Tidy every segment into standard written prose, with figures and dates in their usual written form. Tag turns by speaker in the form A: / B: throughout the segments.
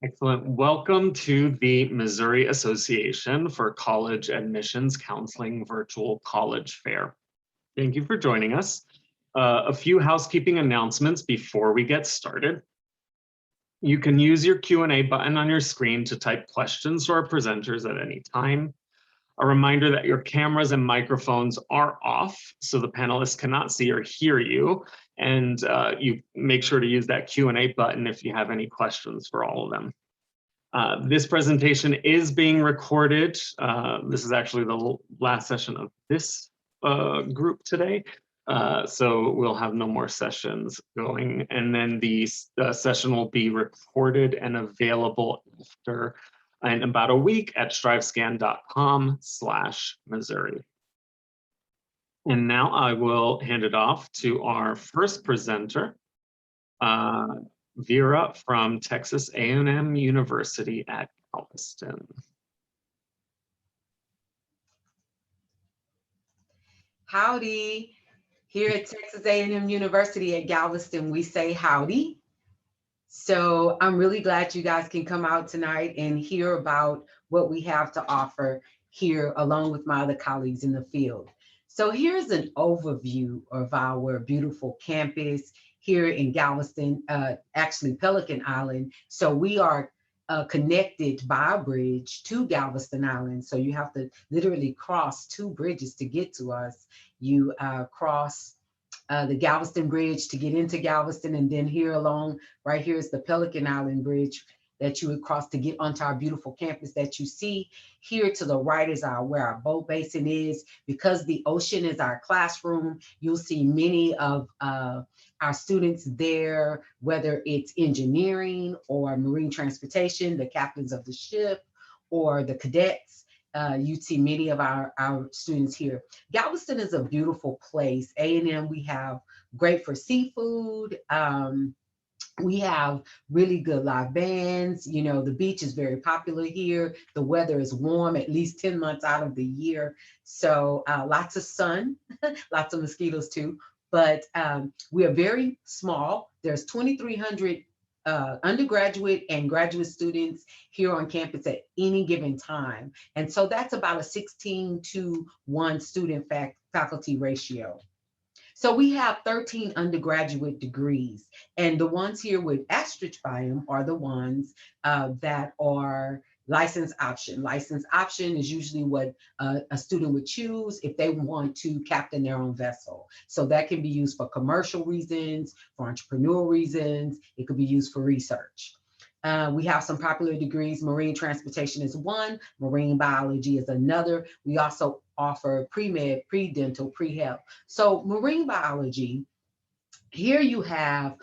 A: Excellent. Welcome to the Missouri Association for College Admissions Counseling Virtual College Fair. Thank you for joining us. A few housekeeping announcements before we get started. You can use your Q&A button on your screen to type questions to our presenters at any time. A reminder that your cameras and microphones are off, so the panelists cannot see or hear you. And you make sure to use that Q&A button if you have any questions for all of them. This presentation is being recorded. This is actually the last session of this group today. So we'll have no more sessions going. And then the session will be recorded and available after in about a week at strivescan.com/Missouri. And now I will hand it off to our first presenter, Vera from Texas A&M University at Galveston.
B: Howdy. Here at Texas A&M University at Galveston, we say howdy. So I'm really glad you guys can come out tonight and hear about what we have to offer here along with my other colleagues in the field. So here's an overview of our beautiful campus here in Galveston, actually Pelican Island. So we are connected by a bridge to Galveston Island. So you have to literally cross two bridges to get to us. You cross the Galveston Bridge to get into Galveston, and then here along, right here is the Pelican Island Bridge that you would cross to get onto our beautiful campus that you see. Here to the right is where our boat basin is. Because the ocean is our classroom, you'll see many of our students there, whether it's engineering or marine transportation, the captains of the ship, or the cadets. You'd see many of our students here. Galveston is a beautiful place. A&M, we have great for seafood. We have really good live bands. You know, the beach is very popular here. The weather is warm at least 10 months out of the year. So lots of sun, lots of mosquitoes too. But we are very small. There's 2,300 undergraduate and graduate students here on campus at any given time. And so that's about a 16-to-1 student faculty ratio. So we have 13 undergraduate degrees, and the ones here with asterisk by them are the ones that are license option. License option is usually what a student would choose if they want to captain their own vessel. So that can be used for commercial reasons, for entrepreneurial reasons. It could be used for research. We have some popular degrees. Marine transportation is one, marine biology is another. We also offer pre-med, pre-dental, pre-health. So marine biology, here you have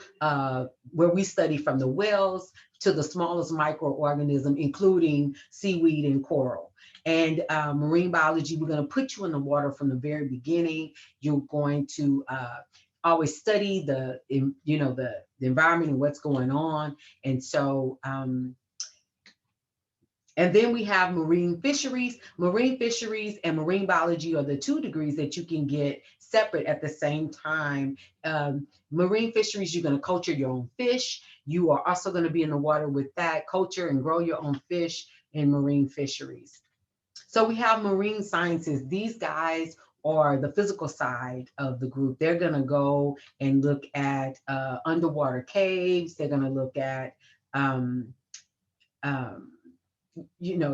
B: where we study from the whales to the smallest microorganism, including seaweed and coral. And marine biology, we're going to put you in the water from the very beginning. You're going to always study the environment and what's going on. And so, and then we have marine fisheries. Marine fisheries and marine biology are the two degrees that you can get separate at the same time. Marine fisheries, you're going to culture your own fish. You are also going to be in the water with that, culture and grow your own fish in marine fisheries. So we have marine sciences. These guys are the physical side of the group. They're going to go and look at underwater caves. They're going to look at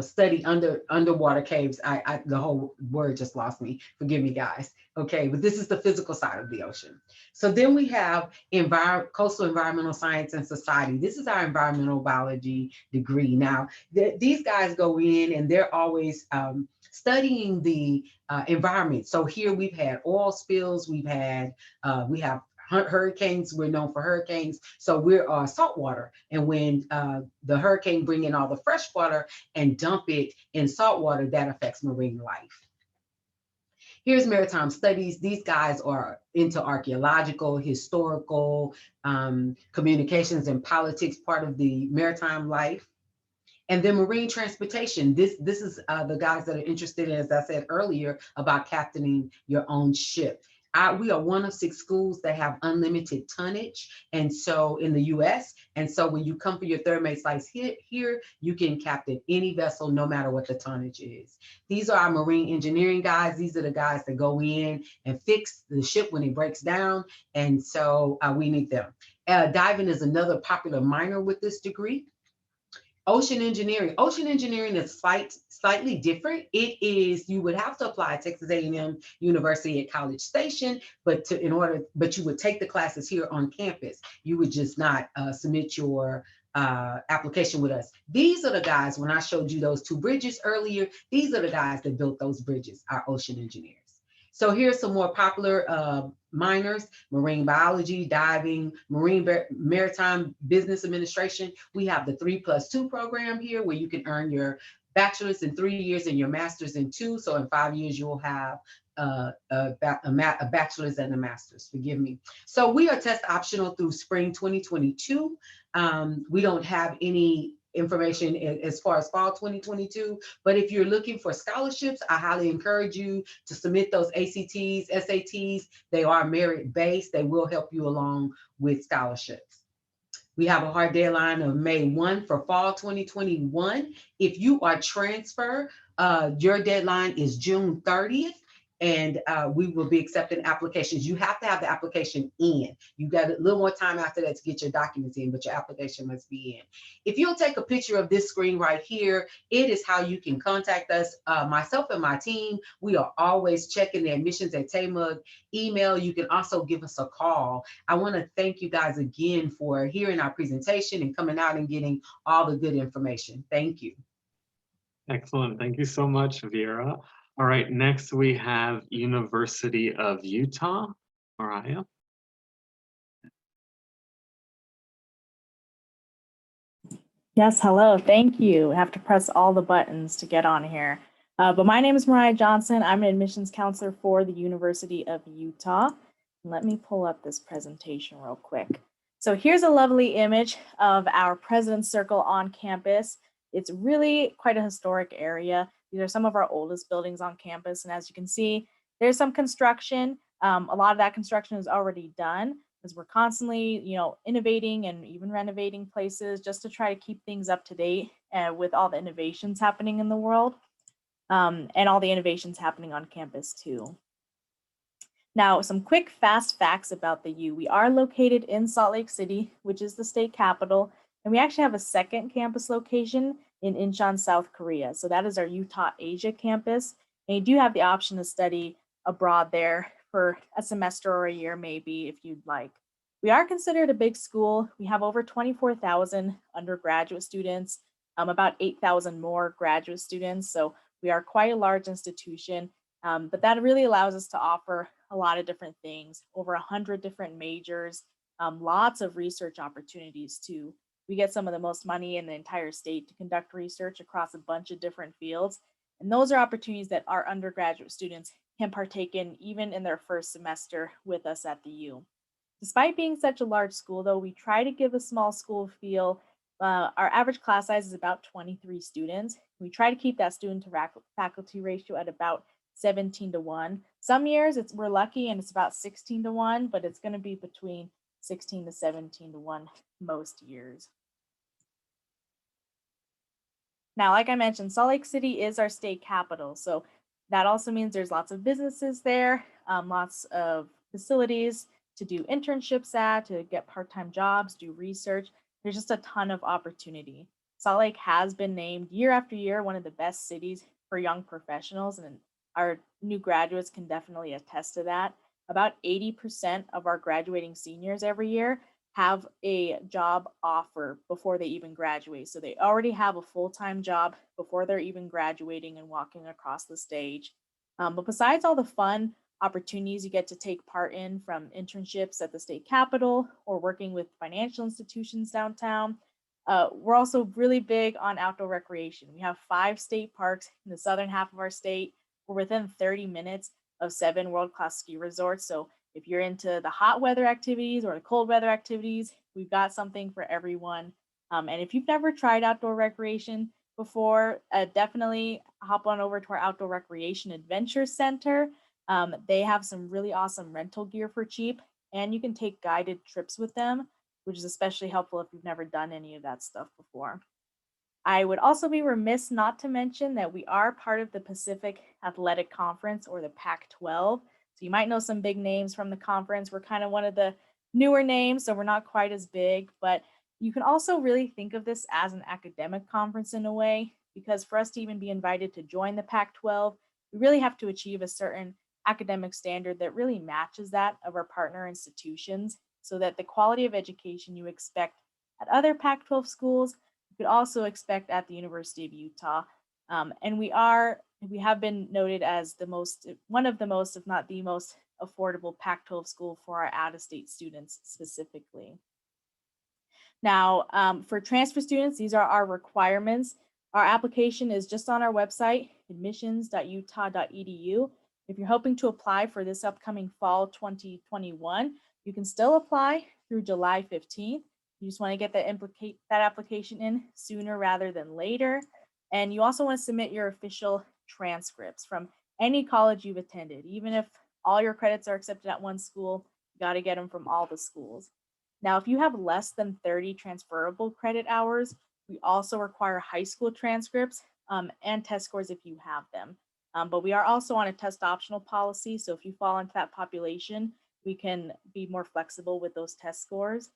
B: study underwater caves. The whole word just lost me. Forgive me, guys. Okay, but this is the physical side of the ocean. So then we have coastal environmental science and society. This is our environmental biology degree. Now, these guys go in and they're always studying the environment. So here we've had oil spills. We have hurricanes. We're known for hurricanes. So we're saltwater. And when the hurricane bring in all the fresh water and dump it in saltwater, that affects marine life. Here's maritime studies. These guys are into archaeological, historical, communications and politics, part of the maritime life. And then marine transportation. This is the guys that are interested in, as I said earlier, about captaining your own ship. We are one of 6 schools that have unlimited tonnage. And so in the US, And so when you come for your third mate slice here, you can captain any vessel, no matter what the tonnage is. These are our marine engineering guys. These are the guys that go in and fix the ship when it breaks down. And so we need them. Diving is another popular minor with this degree. Ocean engineering. Ocean engineering is slightly different. It is, you would have to apply at Texas A&M University at College Station, but you would take the classes here on campus. You would just not submit your application with us. These are the guys, when I showed you those two bridges earlier, these are the guys that built those bridges, our ocean engineers. So here's some more popular minors: marine biology, diving, maritime business administration. We have the 3+2 program here, where you can earn your bachelor's in 3 years and your master's in 2. So in 5 years, you'll have a bachelor's and a master's, forgive me. So we are test optional through spring 2022. We don't have any information as far as fall 2022, but if you're looking for scholarships, I highly encourage you to submit those ACTs, SATs. They are merit-based. They will help you along with scholarships. We have a hard deadline of May 1 for fall 2021. If you are transfer, your deadline is June 30th. And we will be accepting applications. You have to have the application in. You got a little more time after that to get your documents in, but your application must be in. If you'll take a picture of this screen right here, it is how you can contact us. Myself and my team, we are always checking the admissions at TAMUG email. You can also give us a call. I want to thank you guys again for hearing our presentation and coming out and getting all the good information. Thank you.
A: Excellent. Thank you so much, Vera. All right, next we have University of Utah, Mariah.
C: Yes, hello, thank you. I have to press all the buttons to get on here. But my name is Mariah Johnson. I'm an admissions counselor for the University of Utah. Let me pull up this presentation real quick. So here's a lovely image of our President's Circle on campus. It's really quite a historic area. These are some of our oldest buildings on campus. And as you can see, there's some construction. A lot of that construction is already done, because we're constantly, innovating and even renovating places just to try to keep things up to date with all the innovations happening in the world, and all the innovations happening on campus too. Now, some quick, fast facts about the U. We are located in Salt Lake City, which is the state capital, and we actually have a second campus location in Incheon, South Korea. So that is our Utah Asia campus. And you do have the option to study abroad there for a semester or a year, maybe, if you'd like. We are considered a big school. We have over 24,000 undergraduate students, about 8,000 more graduate students. So we are quite a large institution, but that really allows us to offer a lot of different things, over 100 different majors, lots of research opportunities too. We get some of the most money in the entire state to conduct research across a bunch of different fields. And those are opportunities that our undergraduate students can partake in even in their first semester with us at the U. Despite being such a large school, though, we try to give a small school feel. Our average class size is about 23 students. We try to keep that student to faculty ratio at about 17:1. Some years we're lucky and it's about 16:1, but it's going to be between 16 to 17:1 most years. Now, like I mentioned, Salt Lake City is our state capital. So that also means there's lots of businesses there, lots of facilities to do internships at, to get part-time jobs, do research. There's just a ton of opportunity. Salt Lake has been named year after year one of the best cities for young professionals, and our new graduates can definitely attest to that. About 80% of our graduating seniors every year have a job offer before they even graduate. So they already have a full-time job before they're even graduating and walking across the stage. But besides all the fun opportunities you get to take part in, from internships at the state capitol or working with financial institutions downtown, we're also really big on outdoor recreation. We have 5 state parks in the southern half of our state. We're within 30 minutes of 7 world-class ski resorts. So if you're into the hot weather activities or the cold weather activities, we've got something for everyone. And if you've never tried outdoor recreation before, definitely hop on over to our Outdoor Recreation Adventure Center. They have some really awesome rental gear for cheap, and you can take guided trips with them. which is especially helpful if you've never done any of that stuff before. I would also be remiss not to mention that we are part of the Pacific Athletic Conference, or the Pac-12. So you might know some big names from the conference. We're kind of one of the newer names, so we're not quite as big, but you can also really think of this as an academic conference in a way, because for us to even be invited to join the Pac-12, we really have to achieve a certain academic standard that really matches that of our partner institutions, so that the quality of education you expect at other Pac-12 schools, you could also expect at the University of Utah. And we have been noted as one of the most, if not the most affordable Pac-12 school for our out-of-state students specifically. Now, for transfer students, these are our requirements. Our application is just on our website, admissions.utah.edu. If you're hoping to apply for this upcoming fall 2021, you can still apply through July 15th. You just want to get that application in sooner rather than later. And you also want to submit your official transcripts from any college you've attended. Even if all your credits are accepted at one school, you got to get them from all the schools. Now, if you have less than 30 transferable credit hours, we also require high school transcripts and test scores if you have them. But we are also on a test optional policy. So if you fall into that population, we can be more flexible with those test scores.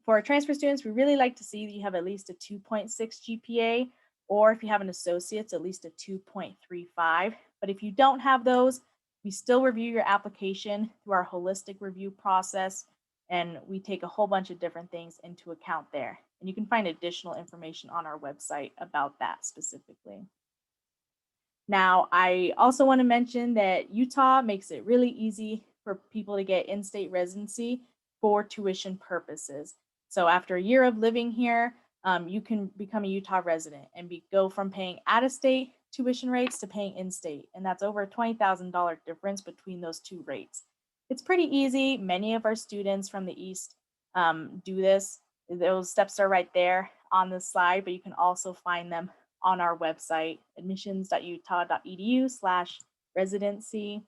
C: For our transfer students, we really like to see that you have at least a 2.6 GPA, or if you have an associate's, at least a 2.35. But if you don't have those, we still review your application through our holistic review process, and we take a whole bunch of different things into account there. And you can find additional information on our website about that specifically. Now, I also want to mention that Utah makes it really easy for people to get in-state residency for tuition purposes. So after a year of living here, you can become a Utah resident and go from paying out-of-state tuition rates to paying in-state. And that's over a $20,000 difference between those two rates. It's pretty easy. Many of our students from the East do this. Those steps are right there on the slide, but you can also find them on our website, admissions.utah.edu/residency.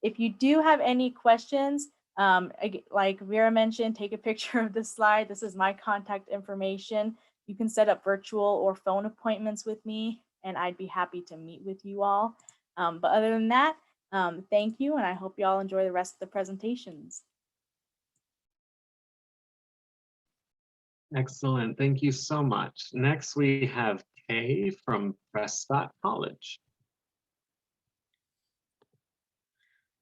C: If you do have any questions, like Vera mentioned, take a picture of this slide. This is my contact information. You can set up virtual or phone appointments with me, and I'd be happy to meet with you all. But other than that, thank you, and I hope you all enjoy the rest of the presentations.
A: Excellent. Thank you so much. Next, we have Kay from Prescott College.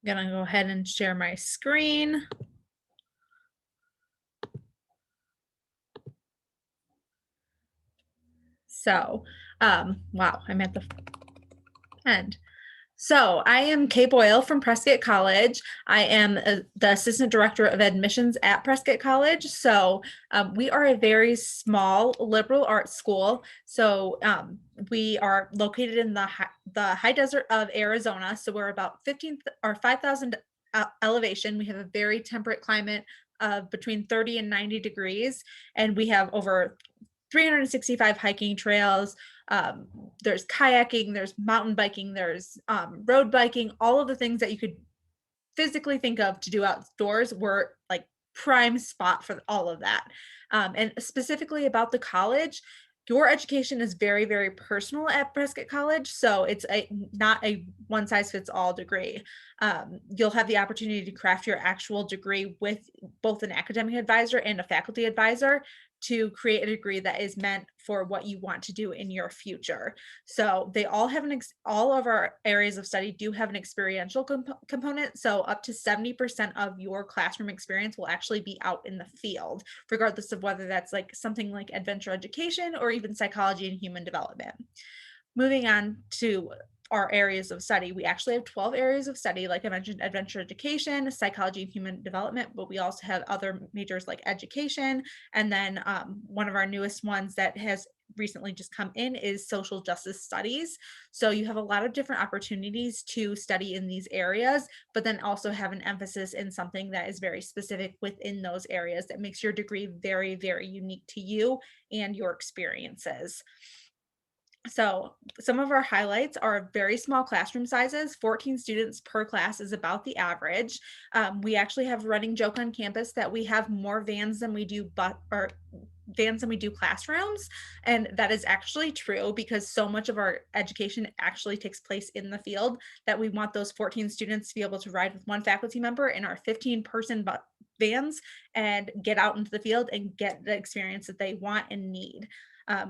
D: I'm gonna go ahead and share my screen. So, wow, I'm at the end. So I am Kay Boyle from Prescott College. I am the Assistant Director of Admissions at Prescott College. So we are a very small liberal arts school. So we are located in the high desert of Arizona. So we're about 5,000 elevation. We have a very temperate climate of between 30 and 90 degrees. And we have over 365 hiking trails. There's kayaking, there's mountain biking, there's road biking, all of the things that you could physically think of to do outdoors. We're like prime spot for all of that. And specifically about the college, your education is very, very personal at Prescott College. So it's not a one size fits all degree. You'll have the opportunity to craft your actual degree with both an academic advisor and a faculty advisor to create a degree that is meant for what you want to do in your future. So they all have all of our areas of study do have an experiential component. So up to 70% of your classroom experience will actually be out in the field, regardless of whether that's like something like adventure education or even psychology and human development. Moving on to our areas of study, we actually have 12 areas of study. Like I mentioned, adventure education, psychology and human development, but we also have other majors like education. And then one of our newest ones that has recently just come in is social justice studies. So you have a lot of different opportunities to study in these areas, but then also have an emphasis in something that is very specific within those areas that makes your degree very, very unique to you and your experiences. So some of our highlights are very small classroom sizes. 14 students per class is about the average. We actually have a running joke on campus that we have more vans than we do classrooms. And that is actually true because so much of our education actually takes place in the field that we want those 14 students to be able to ride with one faculty member in our 15-person vans and get out into the field and get the experience that they want and need.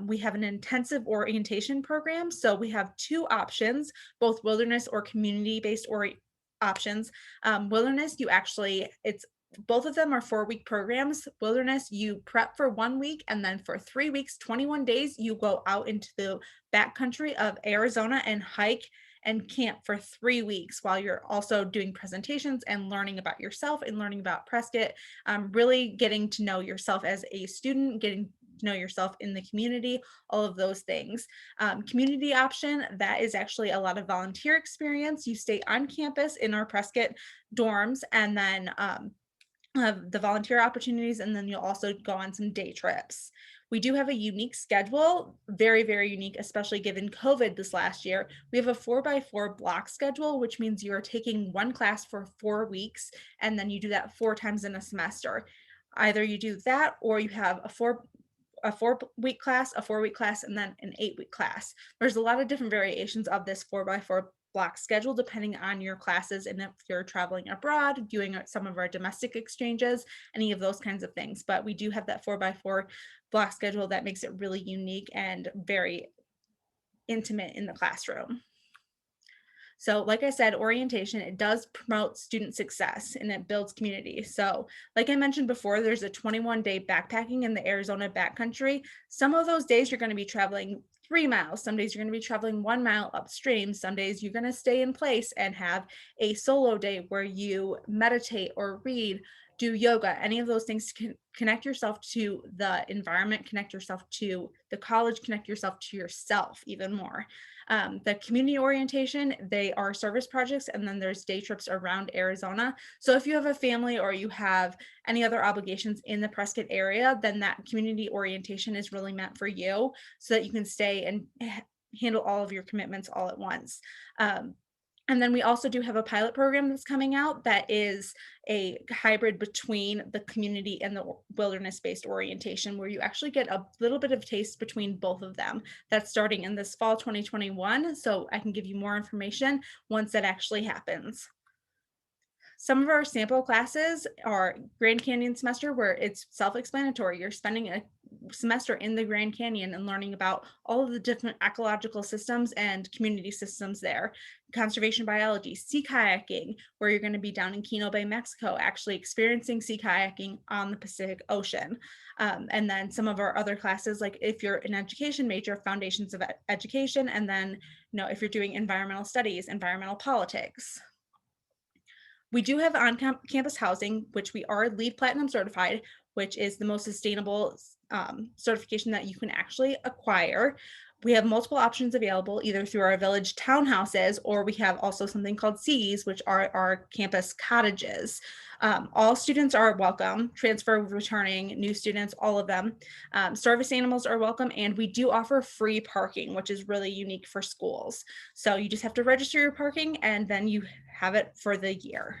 D: We have an intensive orientation program. So we have two options, both wilderness or community-based options. Wilderness, both of them are 4-week programs. Wilderness, you prep for 1 week, and then for 3 weeks, 21 days, you go out into the backcountry of Arizona and hike and camp for 3 weeks while you're also doing presentations and learning about yourself and learning about Prescott, really getting to know yourself as a student, getting to know yourself in the community, all of those things. Community option, that is actually a lot of volunteer experience. You stay on campus in our Prescott dorms, and then have the volunteer opportunities, and then you'll also go on some day trips. We do have a unique schedule, very, very unique, especially given COVID this last year. We have a 4x4 block schedule, which means you're taking one class for 4 weeks, and then you do that 4 times in a semester. Either you do that, or you have a 4-week class, a 4-week class, and then an 8-week class. There's a lot of different variations of this 4x4 block schedule depending on your classes and if you're traveling abroad, doing some of our domestic exchanges, any of those kinds of things. But we do have that 4x4 block schedule that makes it really unique and very intimate in the classroom. So like I said, orientation, it does promote student success and it builds community. So like I mentioned before, there's a 21-day backpacking in the Arizona backcountry. Some of those days you're going to be traveling 3 miles. Some days you're going to be traveling 1 mile upstream. Some days you're going to stay in place and have a solo day where you meditate or read, do yoga, any of those things. Connect yourself to the environment, connect yourself to the college, connect yourself to yourself even more. The community orientation, they are service projects, and then there's day trips around Arizona. So if you have a family or you have any other obligations in the Prescott area, then that community orientation is really meant for you so that you can stay and handle all of your commitments all at once. And then we also do have a pilot program that's coming out that is a hybrid between the community and the wilderness-based orientation, where you actually get a little bit of taste between both of them. That's starting in this fall 2021. So I can give you more information once that actually happens. Some of our sample classes are Grand Canyon semester, where it's self-explanatory. You're spending a semester in the Grand Canyon and learning about all of the different ecological systems and community systems there. Conservation biology, sea kayaking, where you're going to be down in Keno Bay, Mexico, actually experiencing sea kayaking on the Pacific Ocean. And then some of our other classes, like if you're an education major, foundations of education, and then, if you're doing environmental studies, environmental politics. We do have on-campus housing, which we are LEED Platinum certified, which is the most sustainable certification that you can actually acquire. We have multiple options available either through our village townhouses, or we have also something called Cs, which are our campus cottages. All students are welcome, transfer, returning, new students, all of them. Service animals are welcome, and we do offer free parking, which is really unique for schools. So you just have to register your parking and then you have it for the year.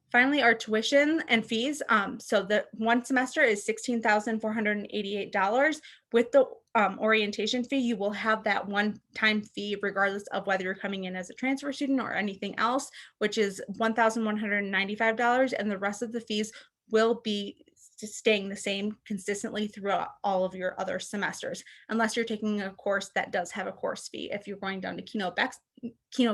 D: Finally, our tuition and fees. So the one semester is $16,488. With the orientation fee, you will have that one-time fee regardless of whether you're coming in as a transfer student or anything else, which is $1,195, and the rest of the fees will be staying the same consistently throughout all of your other semesters, unless you're taking a course that does have a course fee. If you're going down to Keno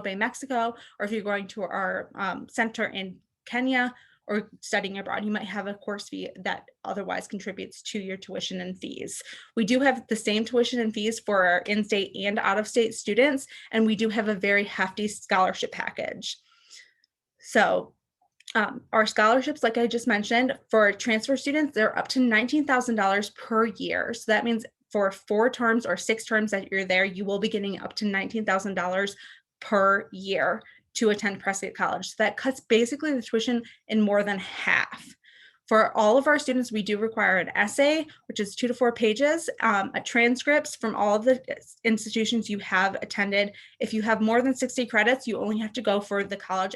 D: Bay, Mexico, or if you're going to our center in Kenya or studying abroad, you might have a course fee that otherwise contributes to your tuition and fees. We do have the same tuition and fees for our in-state and out-of-state students, and we do have a very hefty scholarship package. So our scholarships, like I just mentioned, for transfer students, they're up to $19,000 per year. So that means for 4 terms or 6 terms that you're there, you will be getting up to $19,000 per year to attend Prescott College. So that cuts basically the tuition in more than half. For all of our students, we do require an essay, which is 2 to 4 pages, transcripts from all of the institutions you have attended. If you have more than 60 credits, you only have to go for the college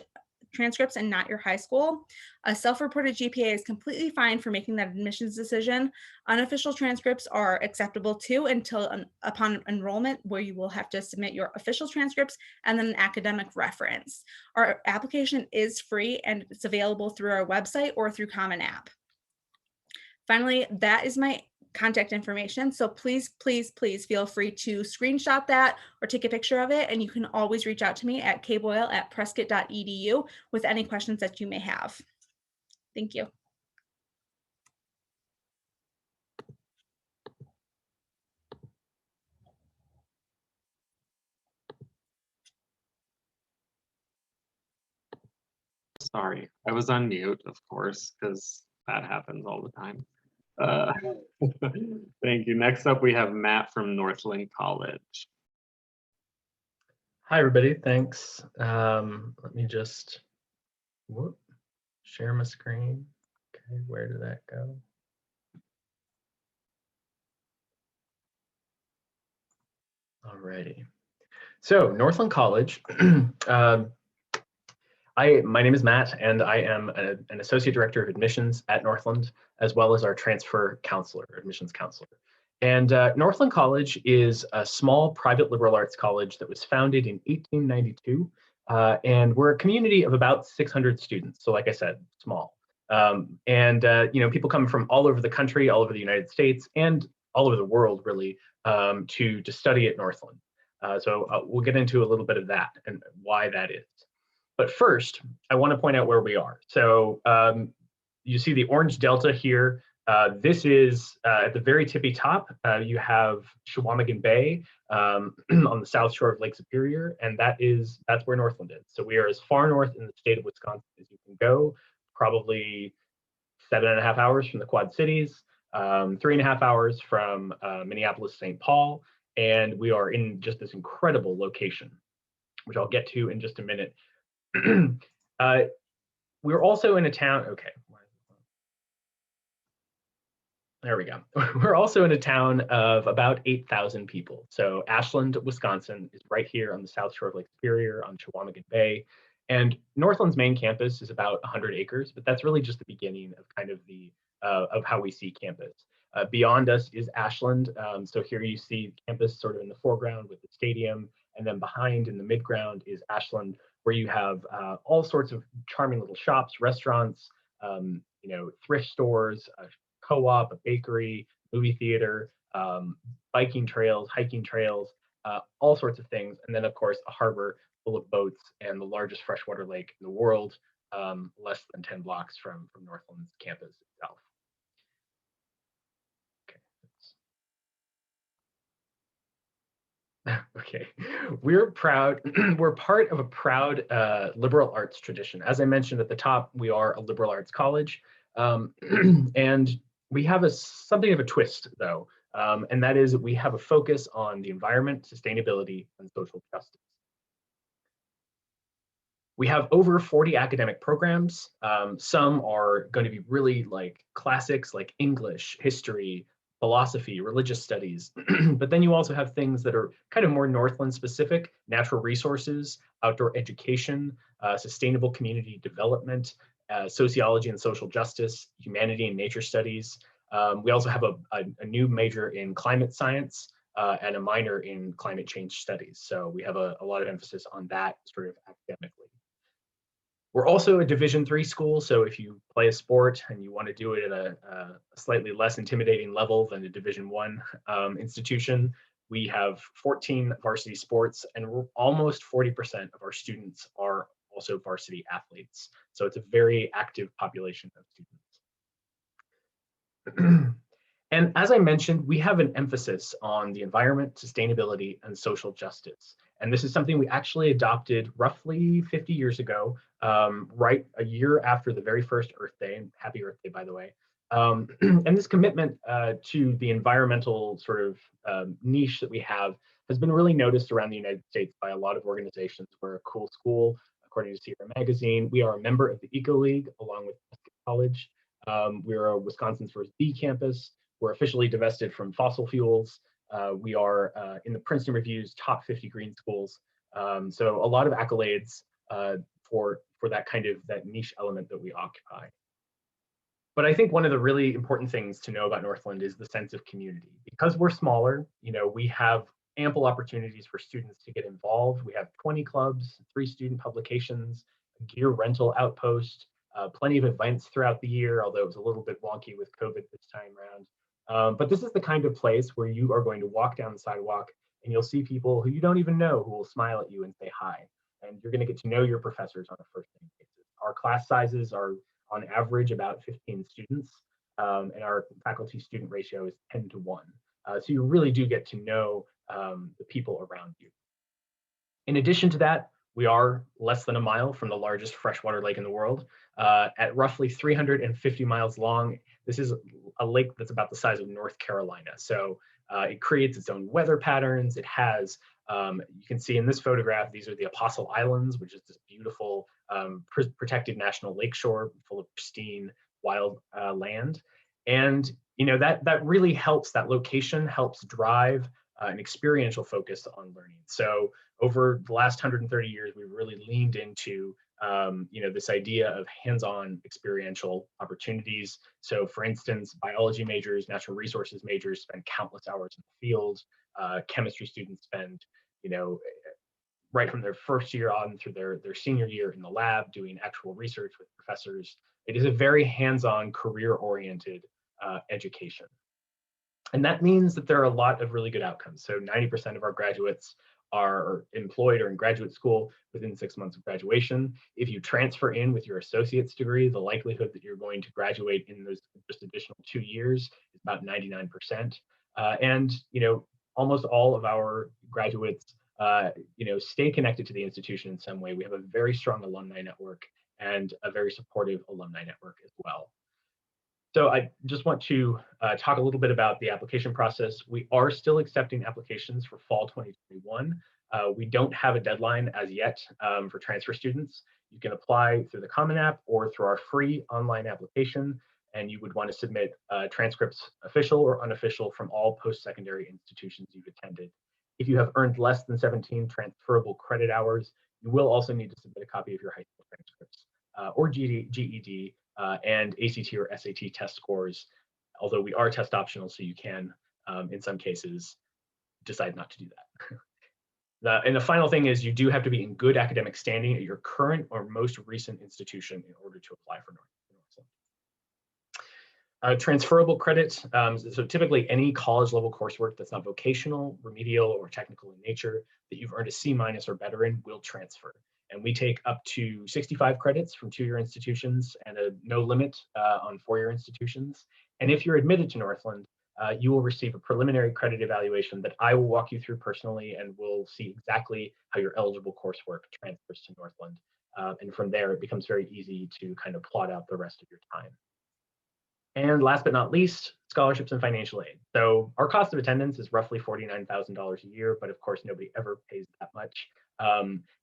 D: transcripts and not your high school. A self-reported GPA is completely fine for making that admissions decision. Unofficial transcripts are acceptable too until upon enrollment, where you will have to submit your official transcripts and then an academic reference. Our application is free and it's available through our website or through Common App. Finally, that is my contact information. So please, please, please feel free to screenshot that or take a picture of it. And you can always reach out to me at kboyle@prescott.edu with any questions that you may have. Thank you.
A: Sorry, I was on mute, of course, because that happens all the time. Thank you. Next up, we have Matt from Northland College.
E: Hi, everybody. Thanks. Let me just share my screen. Okay, where did that go? Alrighty. So Northland College. My name is Matt, and I am an associate director of admissions at Northland, as well as our transfer counselor, admissions counselor. And Northland College is a small private liberal arts college that was founded in 1892, and we're a community of about 600 students. So like I said, small. People come from all over the country, all over the United States, and all over the world, really, to study at Northland. So we'll get into a little bit of that and why that is. But first, I want to point out where we are. So you see the orange delta here. This is at the very tippy top. You have Chequamegon Bay on the south shore of Lake Superior, and that's where Northland is. So we are as far north in the state of Wisconsin as you can go, probably 7.5 hours from the Quad Cities, 3.5 hours from Minneapolis, St. Paul, and we are in just this incredible location, which I'll get to in just a minute. We're also in a town, okay. There we go. We're also in a town of about 8,000 people. So Ashland, Wisconsin is right here on the south shore of Lake Superior on Chequamegon Bay. And Northland's main campus is about 100 acres, but that's really just the beginning of kind of of how we see campus. Beyond us is Ashland. So here you see campus sort of in the foreground with the stadium, and then behind in the midground is Ashland, where you have all sorts of charming little shops, restaurants, thrift stores, a co-op, a bakery, movie theater, biking trails, hiking trails, all sorts of things. And then, of course, a harbor full of boats and the largest freshwater lake in the world, less than 10 blocks from Northland's campus itself. Okay, we're proud, we're part of a proud liberal arts tradition. As I mentioned at the top, we are a liberal arts college, and we have something of a twist though, and that is we have a focus on the environment, sustainability, and social justice. We have over 40 academic programs. Some are going to be really like classics like English, history, philosophy, religious studies, but then you also have things that are kind of more Northland specific, natural resources, outdoor education, sustainable community development, sociology and social justice, humanity and nature studies. We also have a new major in climate science and a minor in climate change studies. So we have a lot of emphasis on that sort of academically. We're also a Division III school, so if you play a sport and you want to do it at a slightly less intimidating level than a Division I institution, we have 14 varsity sports, and almost 40% of our students are also varsity athletes. So it's a very active population of students. And as I mentioned, we have an emphasis on the environment, sustainability, and social justice. And this is something we actually adopted roughly 50 years ago, right a year after the very first Earth Day, and happy Earth Day, by the way. And this commitment to the environmental sort of niche that we have has been really noticed around the United States by a lot of organizations. We're a cool school, according to Sierra Magazine. We are a member of the Eco League, along with Prescott College. We're Wisconsin's first bee campus. We're officially divested from fossil fuels. We are in the Princeton Review's top 50 green schools. So a lot of accolades for that niche element that we occupy. But I think one of the really important things to know about Northland is the sense of community. Because we're smaller, we have ample opportunities for students to get involved. We have 20 clubs, 3 student publications, a gear rental outpost, plenty of events throughout the year, although it was a little bit wonky with COVID this time around. But this is the kind of place where you are going to walk down the sidewalk and you'll see people who you don't even know who will smile at you and say hi. And you're going to get to know your professors on a first-name basis. Our class sizes are on average about 15 students, and our faculty-student ratio is 10 to 1. So you really do get to know the people around you. In addition to that, we are less than a mile from the largest freshwater lake in the world. At roughly 350 miles long, this is a lake that's about the size of North Carolina. So it creates its own weather patterns. It has, you can see in this photograph, these are the Apostle Islands, which is this beautiful protected national lakeshore full of pristine wild land. And that really helps, that location helps drive an experiential focus on learning. So over the last 130 years, we've really leaned into this idea of hands-on experiential opportunities. So for instance, biology majors, natural resources majors spend countless hours in the field. Chemistry students spend, right from their first year on through their senior year in the lab doing actual research with professors. It is a very hands-on, career-oriented education. And that means that there are a lot of really good outcomes. So 90% of our graduates are employed or in graduate school within 6 months of graduation. If you transfer in with your associate's degree, the likelihood that you're going to graduate in those just additional 2 years is about 99%. And almost all of our graduates stay connected to the institution in some way. We have a very strong alumni network and a very supportive alumni network as well. So I just want to talk a little bit about the application process. We are still accepting applications for fall 2021. We don't have a deadline as yet for transfer students. You can apply through the Common App or through our free online application, and you would want to submit transcripts, official or unofficial, from all post-secondary institutions you've attended. If you have earned less than 17 transferable credit hours, you will also need to submit a copy of your high school transcripts or GED and ACT or SAT test scores, although we are test optional, so you can, in some cases, decide not to do that. And the final thing is you do have to be in good academic standing at your current or most recent institution in order to apply for Northland. Transferable credits, so typically any college level coursework that's not vocational, remedial, or technical in nature that you've earned a C- or better in will transfer. And we take up to 65 credits from 2-year institutions and no limit on 4-year institutions. And if you're admitted to Northland, you will receive a preliminary credit evaluation that I will walk you through personally, and we'll see exactly how your eligible coursework transfers to Northland. And from there, it becomes very easy to kind of plot out the rest of your time. And last but not least, scholarships and financial aid. So our cost of attendance is roughly $49,000 a year, but of course, nobody ever pays that much.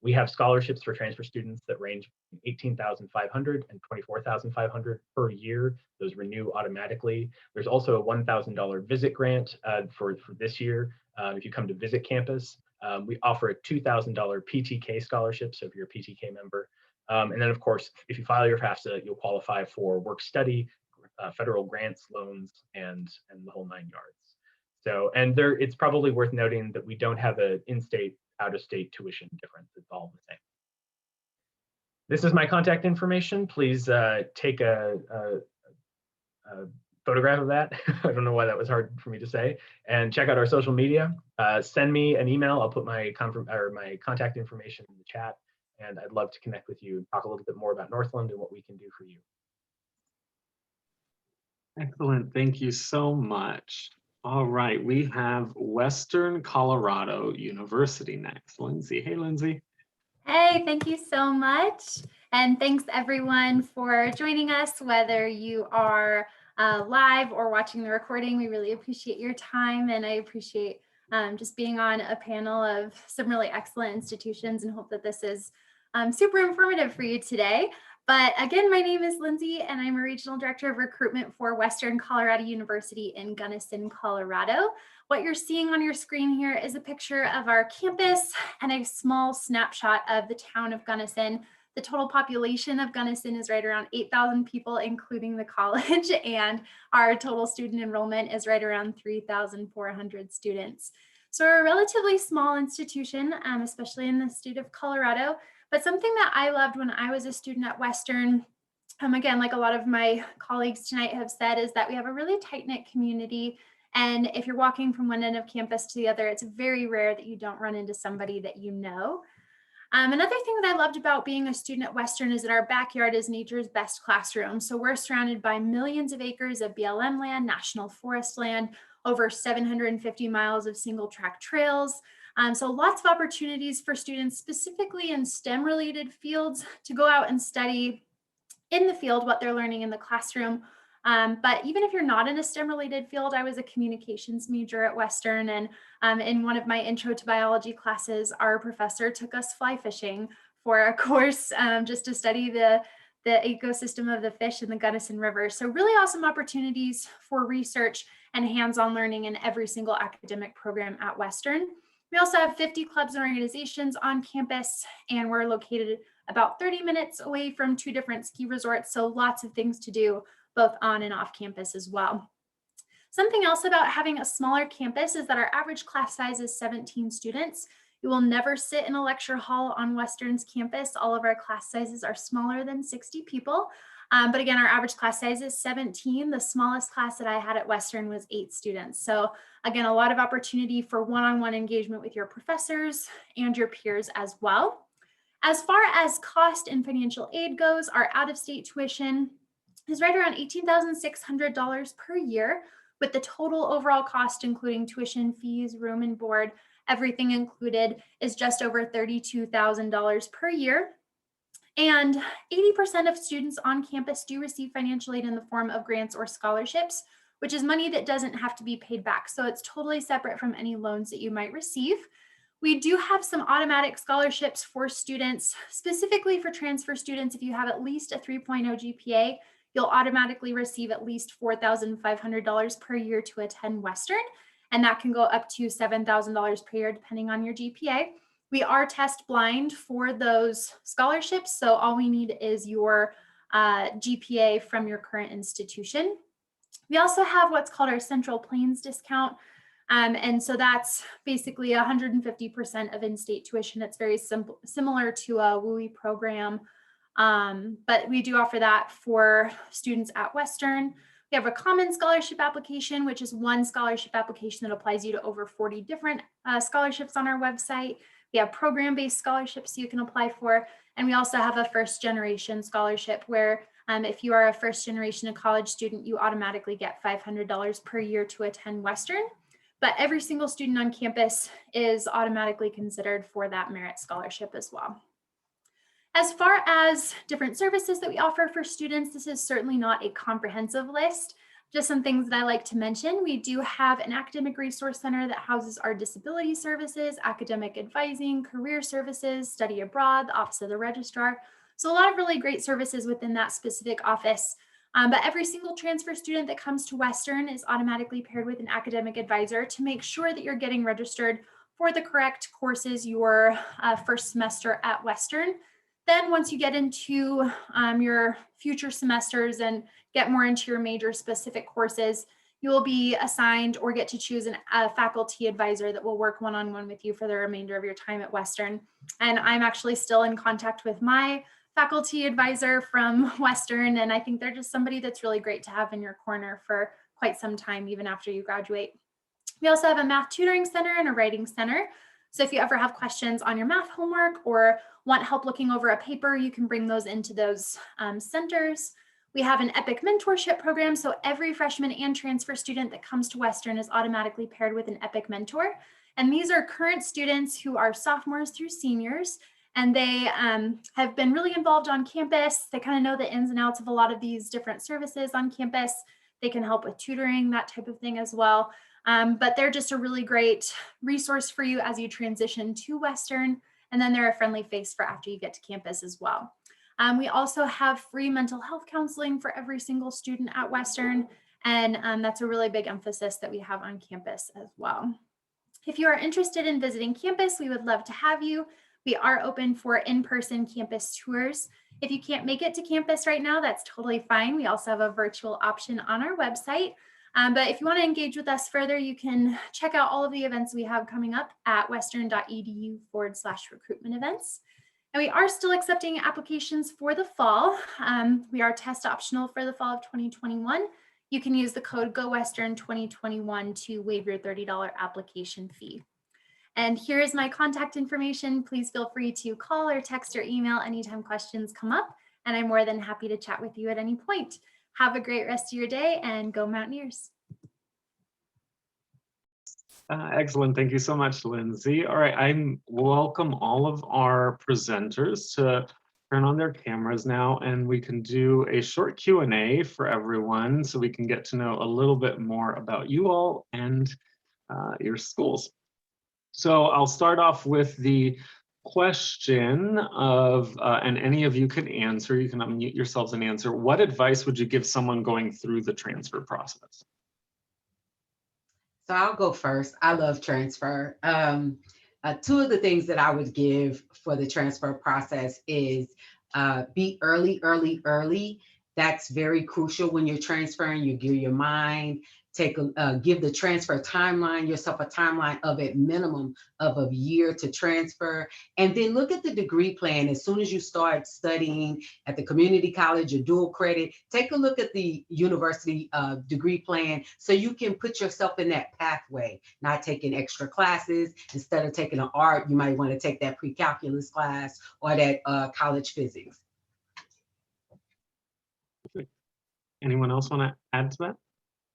E: We have scholarships for transfer students that range between $18,500 and $24,500 per year. Those renew automatically. There's also a $1,000 visit grant for this year. If you come to visit campus, we offer a $2,000 PTK scholarship, so if you're a PTK member. And then of course, if you file your FAFSA, you'll qualify for work study, federal grants, loans, and the whole 9 yards. So, and it's probably worth noting that we don't have an in-state, out-of-state tuition difference. It's all the same. This is my contact information. Please take a photograph of that. I don't know why that was hard for me to say. And check out our social media. Send me an email. I'll put my contact information in the chat. And I'd love to connect with you and talk a little bit more about Northland and what we can do for you.
A: Excellent. Thank you so much. All right, we have Western Colorado University next. Lindsay. Hey, Lindsay.
F: Hey, thank you so much. And thanks everyone for joining us, whether you are live or watching the recording. We really appreciate your time, and I appreciate just being on a panel of some really excellent institutions, and hope that this is super informative for you today. But again, my name is Lindsay, and I'm a Regional Director of Recruitment for Western Colorado University in Gunnison, Colorado. What you're seeing on your screen here is a picture of our campus and a small snapshot of the town of Gunnison. The total population of Gunnison is right around 8,000 people, including the college, and our total student enrollment is right around 3,400 students. So we're a relatively small institution, especially in the state of Colorado. But something that I loved when I was a student at Western, again, like a lot of my colleagues tonight have said, is that we have a really tight-knit community. And if you're walking from one end of campus to the other, it's very rare that you don't run into somebody that you know. Another thing that I loved about being a student at Western is that our backyard is nature's best classroom. So we're surrounded by millions of acres of BLM land, national forest land, over 750 miles of single track trails. So lots of opportunities for students, specifically in STEM related fields, to go out and study in the field what they're learning in the classroom. But even if you're not in a STEM related field, I was a communications major at Western, and in one of my intro to biology classes, our professor took us fly fishing for a course just to study the ecosystem of the fish in the Gunnison River. So really awesome opportunities for research and hands-on learning in every single academic program at Western. We also have 50 clubs and organizations on campus, and we're located about 30 minutes away from 2 different ski resorts. So lots of things to do both on and off campus as well. Something else about having a smaller campus is that our average class size is 17 students. You will never sit in a lecture hall on Western's campus. All of our class sizes are smaller than 60 people. But again, our average class size is 17. The smallest class that I had at Western was 8 students. So again, a lot of opportunity for one-on-one engagement with your professors and your peers as well. As far as cost and financial aid goes, our out-of-state tuition is right around $18,600 per year, with the total overall cost, including tuition, fees, room and board, everything included, is just over $32,000 per year. And 80% of students on campus do receive financial aid in the form of grants or scholarships, which is money that doesn't have to be paid back. So it's totally separate from any loans that you might receive. We do have some automatic scholarships for students, specifically for transfer students. If you have at least a 3.0 GPA, you'll automatically receive at least $4,500 per year to attend Western, and that can go up to $7,000 per year depending on your GPA. We are test blind for those scholarships, so all we need is your GPA from your current institution. We also have what's called our Central Plains discount, and so that's basically 150% of in-state tuition. It's very similar to a WUI program, but we do offer that for students at Western. We have a common scholarship application, which is one scholarship application that applies you to over 40 different scholarships on our website. We have program-based scholarships you can apply for. And we also have a first-generation scholarship where if you are a first-generation college student, you automatically get $500 per year to attend Western. But every single student on campus is automatically considered for that merit scholarship as well. As far as different services that we offer for students, this is certainly not a comprehensive list. Just some things that I like to mention. We do have an academic resource center that houses our disability services, academic advising, career services, study abroad, the office of the registrar. So a lot of really great services within that specific office. But every single transfer student that comes to Western is automatically paired with an academic advisor to make sure that you're getting registered for the correct courses your first semester at Western. Then once you get into your future semesters and get more into your major specific courses, you will be assigned or get to choose a faculty advisor that will work one-on-one with you for the remainder of your time at Western. And I'm actually still in contact with my faculty advisor from Western, and I think they're just somebody that's really great to have in your corner for quite some time, even after you graduate. We also have a math tutoring center and a writing center. So if you ever have questions on your math homework or want help looking over a paper, you can bring those into those centers. We have an EPIC mentorship program. So every freshman and transfer student that comes to Western is automatically paired with an EPIC mentor. And these are current students who are sophomores through seniors, and they have been really involved on campus. They kind of know the ins and outs of a lot of these different services on campus. They can help with tutoring, that type of thing as well. But they're just a really great resource for you as you transition to Western. And then they're a friendly face for after you get to campus as well. We also have free mental health counseling for every single student at Western. And that's a really big emphasis that we have on campus as well. If you are interested in visiting campus, we would love to have you. We are open for in-person campus tours. If you can't make it to campus right now, that's totally fine. We also have a virtual option on our website. But if you want to engage with us further, you can check out all of the events we have coming up at western.edu/recruitment events. And we are still accepting applications for the fall. We are test optional for the fall of 2021. You can use the code GOWESTERN2021 to waive your $30 application fee. And here is my contact information. Please feel free to call or text or email anytime questions come up, and I'm more than happy to chat with you at any point. Have a great rest of your day and go Mountaineers.
A: Excellent. Thank you so much, Lindsay. All right, I welcome all of our presenters to turn on their cameras now, and we can do a short Q&A for everyone so we can get to know a little bit more about you all and your schools. So I'll start off with the question of, and any of you can answer, you can unmute yourselves and answer, what advice would you give someone going through the transfer process?
B: So I'll go first. I love transfer. Two of the things that I would give for the transfer process is be early. That's very crucial when you're transferring. You gear your mind, give the transfer timeline, yourself a timeline of at minimum of a year to transfer. And then look at the degree plan. As soon as you start studying at the community college or dual credit, take a look at the university degree plan so you can put yourself in that pathway, not taking extra classes. Instead of taking an art, you might want to take that pre-calculus class or that college physics.
A: Anyone else want to add to that?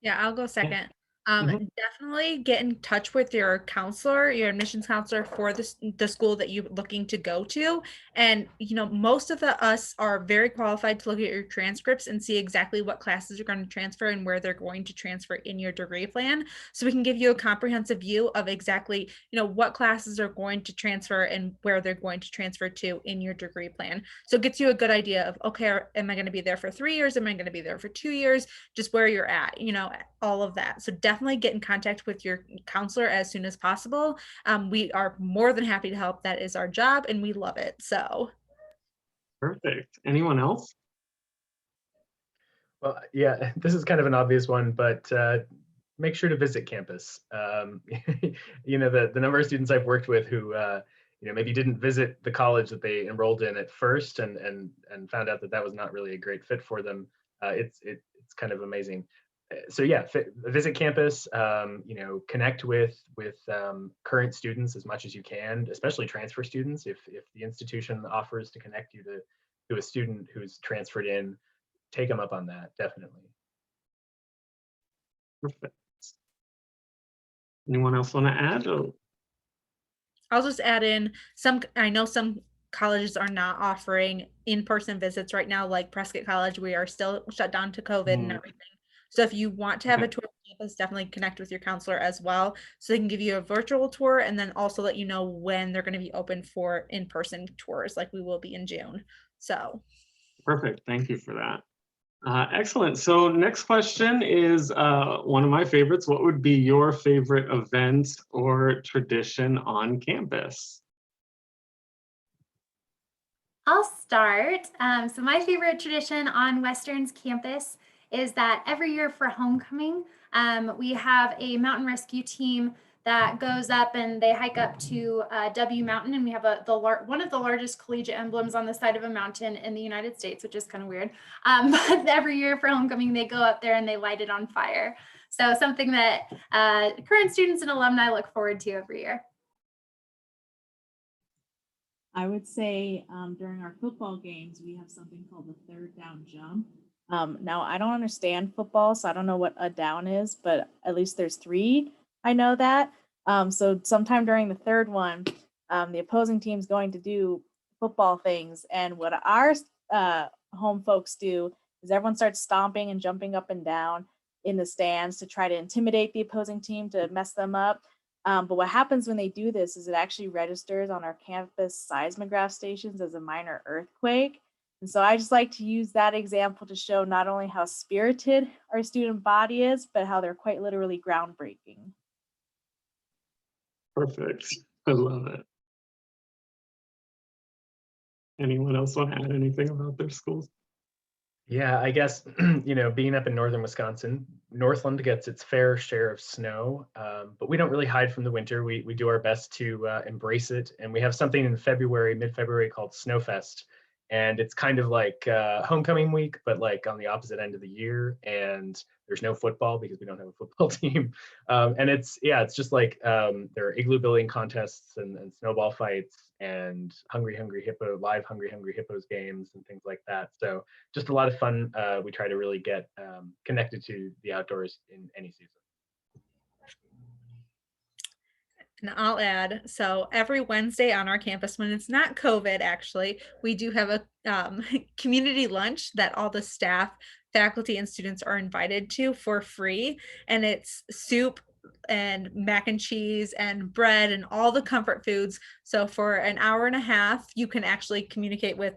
D: Yeah, I'll go second.
A: Mhm.
D: Definitely get in touch with your counselor, your admissions counselor for the school that you're looking to go to. And, you know, most of us are very qualified to look at your transcripts and see exactly what classes are going to transfer and where they're going to transfer in your degree plan. So we can give you a comprehensive view of exactly, you know, what classes are going to transfer and where they're going to transfer to in your degree plan. So it gets you a good idea of, okay, am I going to be there for 3 years? Am I going to be there for 2 years? Just where you're at, you know, all of that. So definitely get in contact with your counselor as soon as possible. We are more than happy to help. That is our job and we love it. So.
A: Perfect. Anyone else?
E: Well, yeah, this is kind of an obvious one, but make sure to visit campus. You know, the number of students I've worked with who, you know, maybe didn't visit the college that they enrolled in at first and found out that that was not really a great fit for them. It's kind of amazing. So yeah, visit campus, you know, connect with current students as much as you can, especially transfer students. If the institution offers to connect you to a student who's transferred in, take them up on that, definitely.
A: Perfect. Anyone else want to add?
D: I'll just add in I know some colleges are not offering in-person visits right now, like Prescott College. We are still shut down to COVID and everything. So if you want to have a tour of campus, definitely connect with your counselor as well. So they can give you a virtual tour and then also let you know when they're going to be open for in-person tours, like we will be in June. So.
A: Perfect. Thank you for that. Excellent. So next question is one of my favorites. What would be your favorite event or tradition on campus?
F: I'll start. So my favorite tradition on Western's campus is that every year for homecoming, we have a mountain rescue team that goes up and they hike up to W Mountain, and we have one of the largest collegiate emblems on the side of a mountain in the United States, which is kind of weird. But every year for homecoming, they go up there and they light it on fire. So something that current students and alumni look forward to every year.
C: I would say during our football games, we have something called the third down jump. Now, I don't understand football, so I don't know what a down is, but at least there's 3. I know that. So sometime during the third one, the opposing team's going to do football things. And what our home folks do is everyone starts stomping and jumping up and down in the stands to try to intimidate the opposing team to mess them up. But what happens when they do this is it actually registers on our campus seismograph stations as a minor earthquake. And so I just like to use that example to show not only how spirited our student body is, but how they're quite literally groundbreaking.
A: Perfect. I love it. Anyone else want to add anything about their schools?
E: Yeah, I guess, being up in northern Wisconsin, Northland gets its fair share of snow, but we don't really hide from the winter. We do our best to embrace it. And we have something in February, mid-February, called Snowfest. And it's kind of like homecoming week, but like on the opposite end of the year. And there's no football because we don't have a football team. And it's just like there are igloo building contests and snowball fights and live Hungry Hungry Hippos games and things like that. So just a lot of fun. We try to really get connected to the outdoors in any season.
D: And I'll add, so every Wednesday on our campus, when it's not COVID, actually, we do have a community lunch that all the staff, faculty, and students are invited to for free. And it's soup and mac and cheese and bread and all the comfort foods. So for an hour and a half, you can actually communicate with,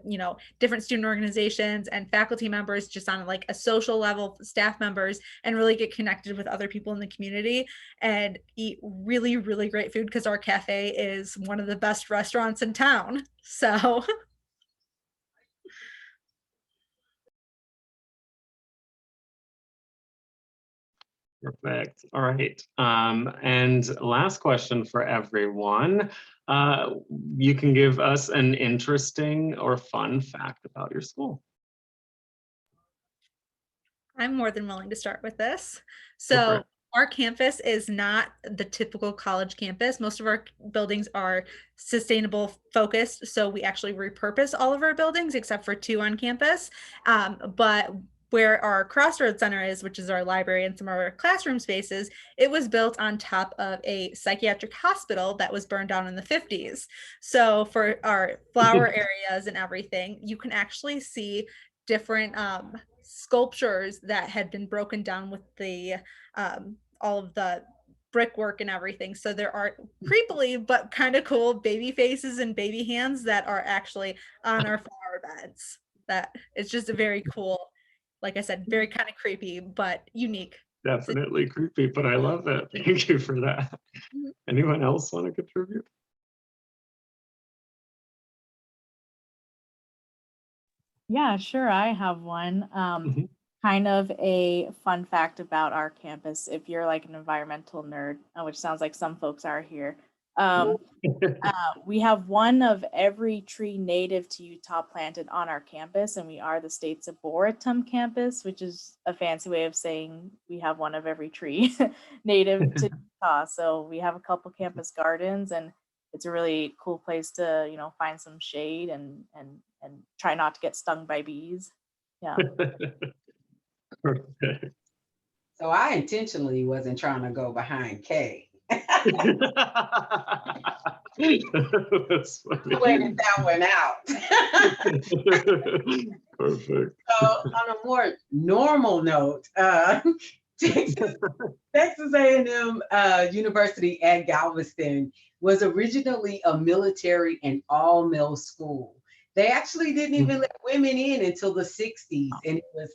D: different student organizations and faculty members just on like a social level, staff members, and really get connected with other people in the community and eat really, really great food because our cafe is one of the best restaurants in town. So
A: Perfect. All right. And last question for everyone. You can give us an interesting or fun fact about your school.
D: I'm more than willing to start with this. So our campus is not the typical college campus. Most of our buildings are sustainable focused. So we actually repurpose all of our buildings except for 2 on campus. But where our Crossroads Center is, which is our library and some of our classroom spaces, it was built on top of a psychiatric hospital that was burned down in the 50s. So for our flower areas and everything, you can actually see different sculptures that had been broken down with the all of the brickwork and everything. So there are creepily but kind of cool baby faces and baby hands that are actually on our flower beds. That is just a very cool, like I said, very kind of creepy but unique.
A: Definitely creepy, but I love it. Thank you for that. Anyone else want to contribute?
C: Yeah, sure. I have one. Kind of a fun fact about our campus, if you're like an environmental nerd, which sounds like some folks are here. We have one of every tree native to Utah planted on our campus, and we are the state's arboretum campus, which is a fancy way of saying we have one of every tree native to Utah. So we have a couple campus gardens, and it's a really cool place to, find some shade and try not to get stung by bees. Yeah.
A: Perfect.
B: So I intentionally wasn't trying to go behind Kay.
A: That's funny.
B: Waited that one out.
A: Perfect.
B: So on a more normal note, Texas A&M University at Galveston was originally a military and all-male school. They actually didn't even let women in until the 60s. And it was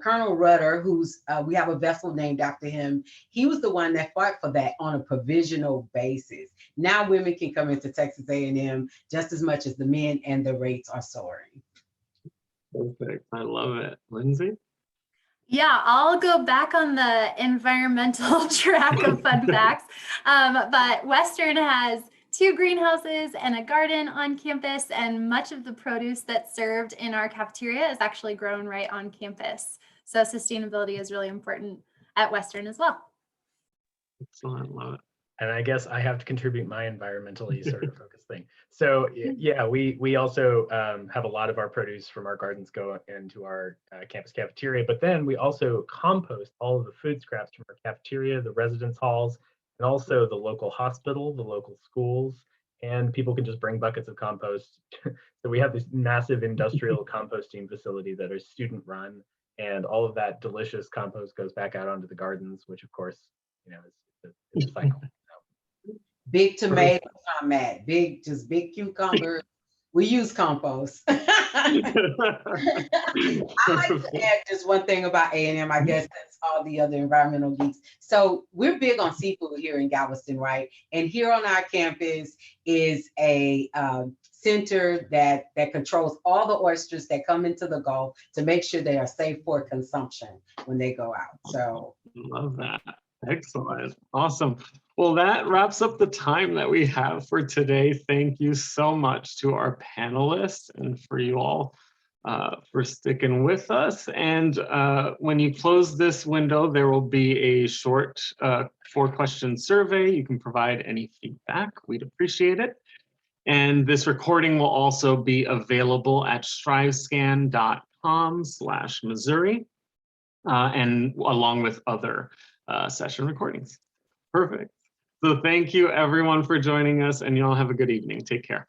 B: Colonel Rudder, who's, we have a vessel named after him. He was the one that fought for that on a provisional basis. Now women can come into Texas A&M just as much as the men, and the rates are soaring.
A: Perfect. I love it. Lindsay?
F: Yeah, I'll go back on the environmental track of fun facts. But Western has 2 greenhouses and a garden on campus, and much of the produce that's served in our cafeteria is actually grown right on campus. So sustainability is really important at Western as well.
A: Excellent. Love it.
E: And I guess I have to contribute my environmentally sort of focused thing. So yeah, we also have a lot of our produce from our gardens go into our campus cafeteria, but then we also compost all of the food scraps from our cafeteria, the residence halls, and also the local hospital, the local schools, and people can just bring buckets of compost. So we have this massive industrial composting facility that is student run, and all of that delicious compost goes back out onto the gardens, which of course, it's a cycle.
B: Big tomatoes on that, big cucumbers. We use compost. I like to add just one thing about A&M, I guess that's all the other environmental geeks. So we're big on seafood here in Galveston, right? And here on our campus is a center that controls all the oysters that come into the Gulf to make sure they are safe for consumption when they go out. So
A: love that. Excellent. Awesome. Well, that wraps up the time that we have for today. Thank you so much to our panelists and for you all for sticking with us. And when you close this window, there will be a short 4-question survey. You can provide any feedback. We'd appreciate it. And this recording will also be available at strivescan.com/Missouri and along with other session recordings. Perfect. So thank you everyone for joining us, and you all have a good evening. Take care.